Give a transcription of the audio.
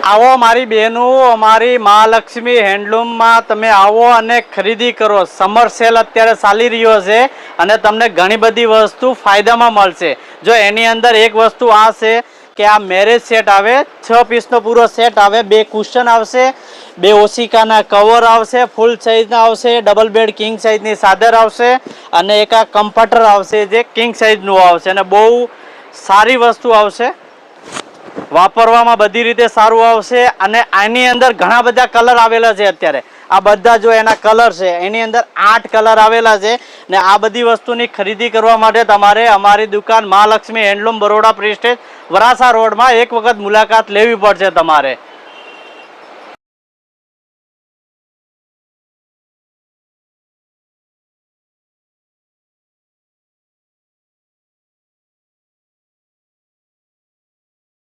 આવો મારી બહેનો, અમારી મહાલક્ષ્મી હેન્ડલૂમમાં તમે આવો અને ખરીદી કરો. સમર સેલ અત્યારે ચાલી રહ્યો છે અને તમને ઘણી બધી વસ્તુ ફાયદામાં મળશે. જો એની અંદર એક વસ્તુ આ છે કે આ મેરેજ સેટ આવે, 6 પીસનો પૂરો સેટ આવે, 2 કુશન આવશે, 2 ઓશિકાના કવર આવશે, ફૂલ સાઇઝના આવશે, ડબલ બેડ કિંગ સાઇઝની ચાદર આવશે અને એક આ કમ્ફર્ટર આવશે જે કિંગ સાઇઝનું આવશે અને બહુ સારી વસ્તુ આવશે. વાપરવામાં બધી રીતે સારું આવશે અને આની અંદર ઘણા બધા કલર આવેલા છે. અત્યારે આ બધા જો એના કલર છે, એની અંદર 8 કલર આવેલા છે ને આ બધી વસ્તુની ખરીદી કરવા માટે તમારે અમારી દુકાન મહાલક્ષ્મી હેન્ડલૂમ બરોડા પ્રેસ્ટેજ વરાસા રોડમાં એક વખત મુલાકાત લેવી પડશે તમારે.